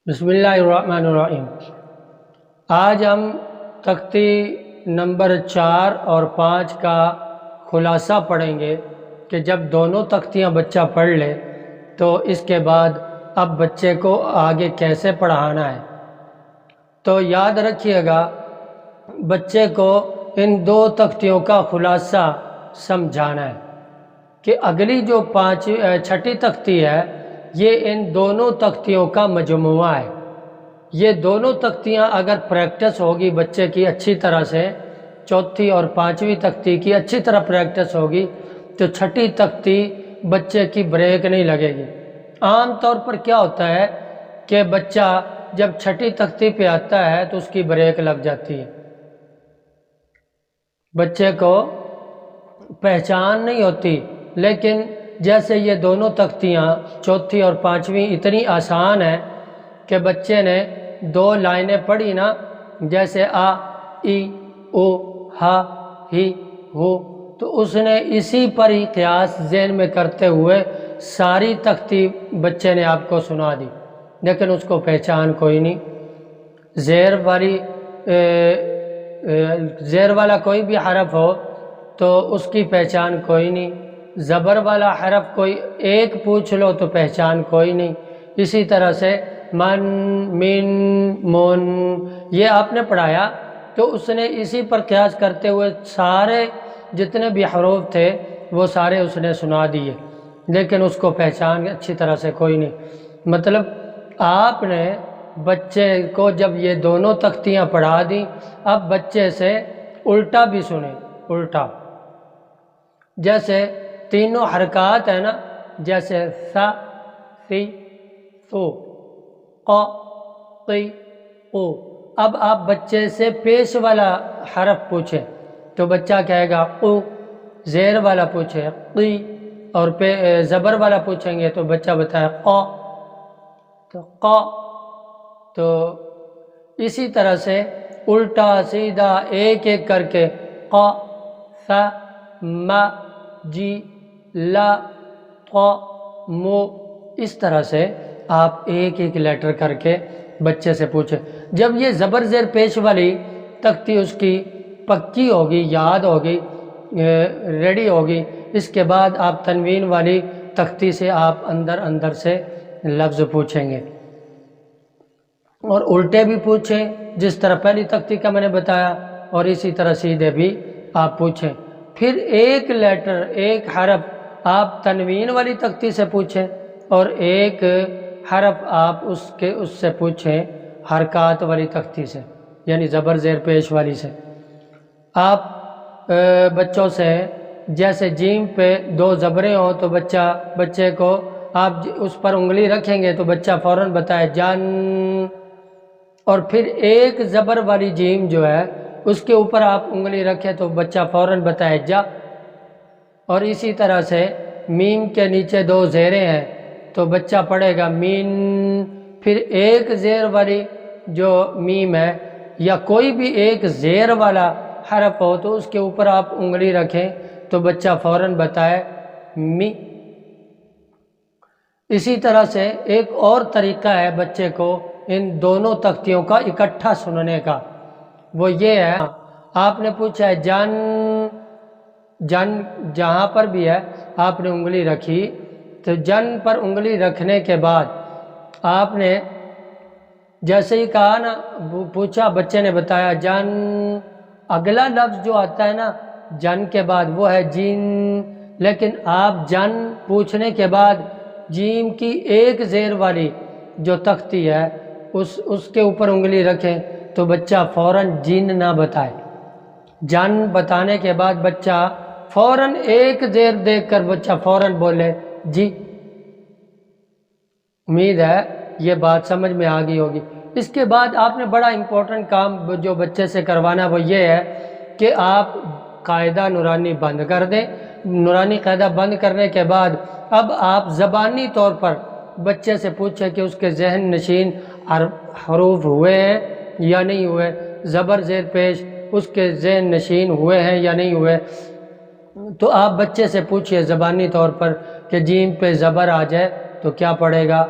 بسم اللہ الرحمن الرحیم۔ آج ہم تختی نمبر 4 اور 5 کا خلاصہ پڑھیں گے کہ جب دونوں تختیاں بچہ پڑھ لے تو اس کے بعد اب بچے کو آگے کیسے پڑھانا ہے۔ تو یاد رکھیے گا بچے کو ان دو تختیوں کا خلاصہ سمجھانا ہے کہ اگلی جو چھٹی تختی ہے یہ ان دونوں تختیوں کا مجموعہ ہے۔ یہ دونوں تختیاں اگر پریکٹس ہوگی بچے کی اچھی طرح سے، چوتھی اور پانچویں تختی کی اچھی طرح پریکٹس ہوگی تو چھٹی تختی بچے کی بریک نہیں لگے گی۔ عام طور پر کیا ہوتا ہے کہ بچہ جب چھٹی تختی پہ آتا ہے تو اس کی بریک لگ جاتی ہے، بچے کو پہچان نہیں ہوتی۔ لیکن جیسے یہ دونوں تختیاں چوتھی اور پانچویں اتنی آسان ہیں کہ بچے نے 2 لائنیں پڑھی نا، جیسے آ ای او ہا ہی ہو، تو اس نے اسی پر ہی قیاس ذہن میں کرتے ہوئے ساری تختی بچے نے آپ کو سنا دی، لیکن اس کو پہچان کوئی نہیں۔ زیر والا کوئی بھی حرف ہو تو اس کی پہچان کوئی نہیں، زبر والا حرف کوئی ایک پوچھ لو تو پہچان کوئی نہیں۔ اسی طرح سے من، من، من یہ آپ نے پڑھایا تو اس نے اسی پر قیاس کرتے ہوئے سارے جتنے بھی حروف تھے وہ سارے اس نے سنا دیے، لیکن اس کو پہچان اچھی طرح سے کوئی نہیں۔ مطلب آپ نے بچے کو جب یہ دونوں تختیاں پڑھا دیں، اب بچے سے الٹا بھی سنیں۔ الٹا جیسے تینوں حرکات ہیں نا، جیسے سا، سی، سو، ق، قی، او۔ اب آپ بچے سے پیش والا حرف پوچھیں تو بچہ کہے گا او، زیر والا پوچھے قی، اور زبر والا پوچھیں گے تو بچہ بتائے ق، تو ق۔ تو اسی طرح سے الٹا سیدھا ایک ایک کر کے ق، ث، م، جی، لا، ق، مو، اس طرح سے آپ ایک ایک لیٹر کر کے بچے سے پوچھیں۔ جب یہ زبر زیر پیش والی تختی اس کی پکی ہوگی، یاد ہوگی، ریڈی ہوگی، اس کے بعد آپ تنوین والی تختی سے آپ اندر سے لفظ پوچھیں گے، اور الٹے بھی پوچھیں جس طرح پہلی تختی کا میں نے بتایا، اور اسی طرح سیدھے بھی آپ پوچھیں۔ پھر ایک لیٹر، ایک حرف آپ تنوین والی تختی سے پوچھیں، اور ایک حرف آپ اس سے پوچھیں حرکات والی تختی سے، یعنی زبر زیر پیش والی سے۔ آپ بچوں سے جیسے جیم پہ 2 زبریں ہوں تو بچے کو آپ اس پر انگلی رکھیں گے تو بچہ فوراً بتائے جان، اور پھر ایک زبر والی جیم جو ہے اس کے اوپر آپ انگلی رکھیں تو بچہ فوراً بتائے جا۔ اور اسی طرح سے میم کے نیچے 2 زیریں ہیں تو بچہ پڑھے گا مین، پھر ایک زیر والی جو میم ہے یا کوئی بھی ایک زیر والا حرف ہو تو اس کے اوپر آپ انگلی رکھیں تو بچہ فوراً بتائے می۔ اسی طرح سے ایک اور طریقہ ہے بچے کو ان دونوں تختیوں کا اکٹھا سننے کا، وہ یہ ہے آپ نے پوچھا ہے جان، جن جہاں پر بھی ہے آپ نے انگلی رکھی تو جن پر انگلی رکھنے کے بعد آپ نے جیسے ہی کہا نا، پوچھا بچے نے بتایا جن، اگلا لفظ جو آتا ہے نا جن کے بعد وہ ہے جین، لیکن آپ جن پوچھنے کے بعد جیم کی ایک زیر والی جو تختی ہے اس کے اوپر انگلی رکھیں تو بچہ فوراً جین نہ بتائے۔ جن بتانے کے بعد بچہ فوراً ایک زیر دیکھ کر بچہ فوراً بولے جی۔ امید ہے یہ بات سمجھ میں آ گئی ہوگی۔ اس کے بعد آپ نے بڑا امپورٹنٹ کام جو بچے سے کروانا وہ یہ ہے کہ آپ قاعدہ نورانی بند کر دیں۔ نورانی قاعدہ بند کرنے کے بعد اب آپ زبانی طور پر بچے سے پوچھیں کہ اس کے ذہن نشین حروف ہوئے ہیں یا نہیں ہوئے، زبر زیر پیش اس کے ذہن نشین ہوئے ہیں یا نہیں ہوئے۔ تو آپ بچے سے پوچھئے زبانی طور پر کہ جیم پہ زبر آ جائے تو کیا پڑھے گا،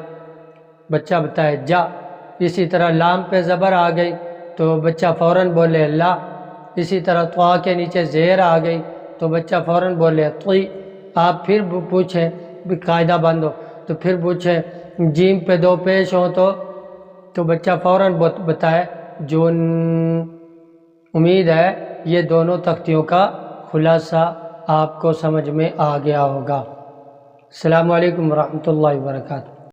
بچہ بتائے جا، اسی طرح لام پہ زبر آ گئی تو بچہ فوراً بولے اللہ. اسی طرح طوا کے نیچے زیر آ گئی تو بچہ فوراً بولے طی. آپ پھر پوچھیں، قاعدہ بند ہو تو پھر پوچھیں جیم پہ دو پیش ہوں تو بچہ فوراً بتائے جون. امید ہے یہ دونوں تختیوں کا خلاصہ آپ کو سمجھ میں آ گیا ہوگا. السلام علیکم ورحمۃ اللہ وبرکاتہ.